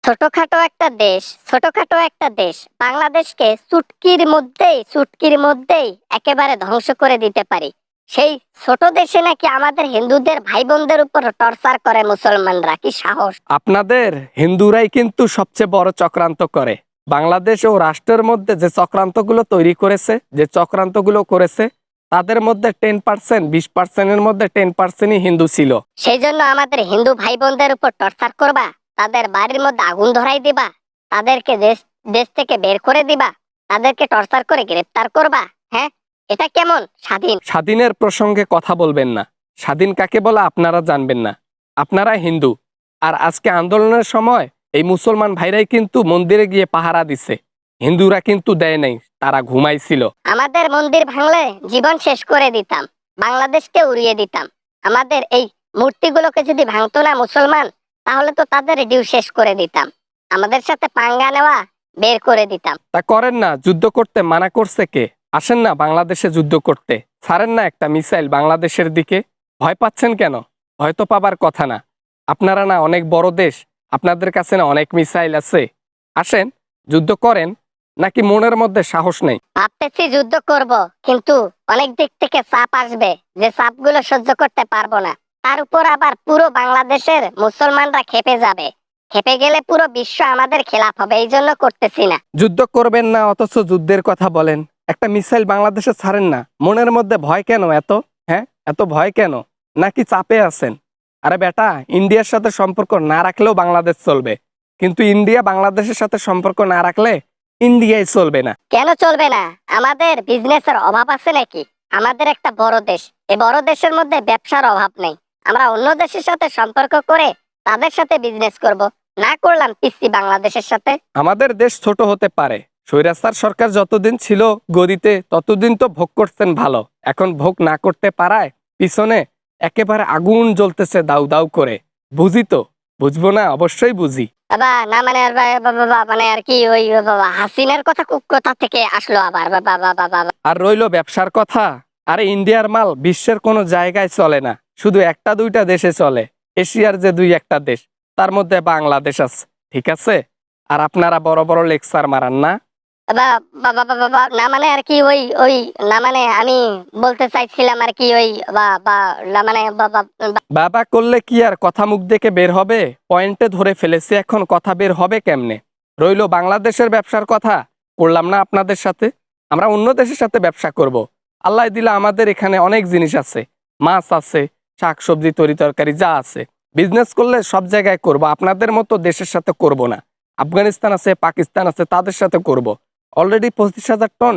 ছোটখাটো একটা দেশ, ছোটখাটো একটা দেশ বাংলাদেশকে চুটকির মধ্যেই একেবারে ধ্বংস করে দিতে পারি। সেই ছোট দেশে নাকি আমাদের হিন্দুদের ভাই বোনদের উপর টর্চার করে মুসলমানরা, কি সাহস! আপনাদের হিন্দুরাই কিন্তু সবচেয়ে বড় চক্রান্ত করে। বাংলাদেশ ও রাষ্ট্রের মধ্যে যে চক্রান্তগুলো তৈরি করেছে, যে চক্রান্তগুলো করেছে, তাদের মধ্যে 10%, 20%-এর মধ্যে 10%ই হিন্দু ছিল। সেই জন্য আমাদের হিন্দু ভাই বোনদের উপর টর্চার করবা, তাদের বাড়ির মধ্যে আগুন ধরাই দিবা, তাদেরকে দেশ দেশ থেকে বের করে দিবা, তাদেরকে টর্চার করে গ্রেফতার করবা। হ্যাঁ, এটা কেমন স্বাধীন? স্বাধীনের প্রসঙ্গে কথা বলবেন না। স্বাধীন কাকে বলে আপনারা জানবেন না। আপনারা হিন্দু। আর আজকে আন্দোলনের সময় এই মুসলমান ভাইরাই কিন্তু মন্দিরে গিয়ে পাহারা দিছে, হিন্দুরা কিন্তু দেয় নাই, তারা ঘুমাইছিল। আমাদের মন্দির ভাঙলে জীবন শেষ করে দিতাম, বাংলাদেশকে উড়িয়ে দিতাম। আমাদের এই মূর্তিগুলোকে যদি ভাঙতো না মুসলমান, তাহলে তো তাদের ডিউ শেষ করে দিতাম, আমাদের সাথে পাঙ্গা নেওয়া বের করে দিতাম। তা করেন না। যুদ্ধ করতে মানা করছে কে? আসেন না বাংলাদেশে যুদ্ধ করতে। ছাড়েন না একটা মিসাইল বাংলাদেশের দিকে। ভয় পাচ্ছেন কেন? ভয় তো পাবার কথা না। আপনারা না অনেক বড় দেশ, আপনাদের কাছে না অনেক মিসাইল আছে। আসেন, যুদ্ধ করেন। নাকি মনের মধ্যে সাহস নেই? ভাবতেছি যুদ্ধ করব, কিন্তু অনেক দিক থেকে চাপ আসবে, যে চাপগুলো সহ্য করতে পারবো না। তার উপর আবার পুরো বাংলাদেশের মুসলমানরা খেপে যাবে, খেপে গেলে পুরো বিশ্ব আমাদের খেলাফ হবে, এই জন্য করতেছি না। যুদ্ধ করবেন না অথচ যুদ্ধের কথা বলেন। একটা মিসাইল বাংলাদেশে ছাড়েন না। মনের মধ্যে ভয় কেন এত? হ্যাঁ, এত ভয় কেন? নাকি চাপে আছেন? আরে বেটা, ইন্ডিয়ার সাথে সম্পর্ক না রাখলেও বাংলাদেশ চলবে, কিন্তু ইন্ডিয়া বাংলাদেশের সাথে সম্পর্ক না রাখলে ইন্ডিয়াই চলবে না। কেন চলবে না? আমাদের বিজনেসের অভাব আছে নাকি? আমাদের একটা বড় দেশ, এই বড় দেশের মধ্যে ব্যবসার অভাব নেই। আমরা অন্য দেশের সাথে সম্পর্ক করে তাদের সাথে বিজনেস করব, না করলাম পিসি বাংলাদেশের সাথে। আমাদের দেশ ছোট হতে পারে, স্বৈরাচার সরকার যতদিন ছিল গদিতে ততদিন তো ভোগ করতেন ভালো। এখন ভোগ না করতে পারায় পিছনে একেবারে আগুন জ্বলতেছে দাউ দাউ করে। বুঝি তো, বুঝবো না? অবশ্যই বুঝি। বাবা না মানে আর বাবা মানে আর কি ওই বাবা হাসিনার কথা কোথা থেকে আসলো আবার? বাবা বাবা বাবা আর রইলো ব্যবসার কথা। আরে ইন্ডিয়ার মাল বিশ্বের কোনো জায়গায় চলে না, শুধু একটা দুইটা দেশে চলে। এশিয়ার যে দুই একটা দেশ, তার মধ্যে বাংলাদেশ আছে, ঠিক আছে? আর আপনারা বড় বড় লেকচার মারান না। বাবা বাবা বাবা না মানে আর কি ওই ওই না মানে আমি বলতে চাইছিলাম আর কি ওই বা না মানে বাবা। বাবা করলে কি আর কথা মুখ থেকে বের হবে? পয়েন্টে ধরে ফেলেছি, এখন কথা বের হবে কেমনে? রইলো বাংলাদেশের ব্যবসার কথা, করলাম না আপনাদের সাথে। আমরা অন্য দেশের সাথে ব্যবসা করব। আল্লাহ দিলা আমাদের এখানে অনেক জিনিস আছে, মাছ আছে, শাকসবজি, তরি তরকারি যা আছে। বিজনেস করলে সব জায়গায় করব, আপনাদের মতো দেশের সাথে করব না। আফগানিস্তান আছে, পাকিস্তান আছে, তাদের সাথে করব। অলরেডি 25,000 টন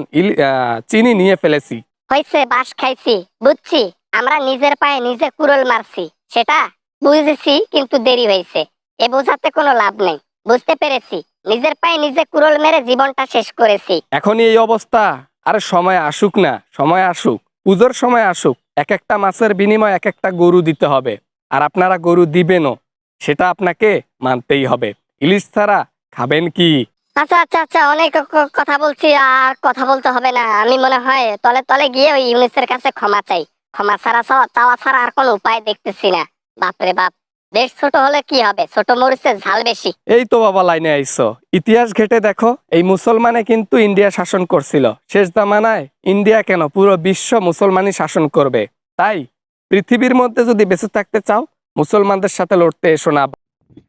চিনি নিয়ে ফেলেছি। হয়েছে, বাস খাইছি, বুঝছি। আমরা নিজের পায়ে নিজে কুড়োল মারছি, সেটা বুঝেছি, কিন্তু দেরি হয়েছে। এ বোঝাতে কোনো লাভ নেই, বুঝতে পেরেছি। নিজের পায়ে নিজে কুড়োল মেরে জীবনটা শেষ করেছি। এখনই এই অবস্থা? আরে সময় আসুক না, সময় আসুক, পুজোর সময় আসুক। এক একটা মাছের বিনিময়ে এক একটা গরু দিতে হবে। আর আপনারা গরু দিবেনও, সেটা আপনাকে মানতেই হবে। ইলিশ ছাড়া খাবেন কি? আচ্ছা আচ্ছা আচ্ছা, অনেক কথা বলছি, আর কথা বলতে হবে না। আমি মনে হয় তলে তলে গিয়ে ওই ইউনিসের কাছে ক্ষমা চাই। ক্ষমা ছাড়া চাওয়া ছাড়া আর কোনো উপায় দেখতেছি না। বাপরে বাপ, দেশ ছোট হলে কি হবে, ছোট মরিচের ঝাল বেশি। এই তো বাবা লাইনে আইছো। ইতিহাস ঘেটে দেখো, এই মুসলমানে কিন্তু ইন্ডিয়া শাসন করছিল। শেষ জামানায় ইন্ডিয়া কেন, পুরো বিশ্ব মুসলমানই শাসন করবে। তাই পৃথিবীর মধ্যে যদি বেঁচে থাকতে চাও, মুসলমানদের সাথে লড়তে এসো না।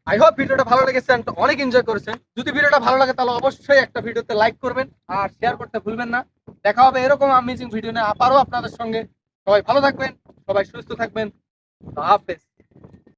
আই হোপ ভিডিওটা ভালো লেগেছে and অনেক এনজয় করেছেন। যদি ভিডিওটা ভালো লাগে তাহলে অবশ্যই একটা ভিডিওতে লাইক করবেন আর শেয়ার করতে ভুলবেন না। দেখা হবে এরকম অ্যামেজিং ভিডিও নিয়ে আবারও আপনাদের সঙ্গে। সবাই ভালো থাকবেন, সবাই সুস্থ থাকবেন। আল্লাহ হাফেজ।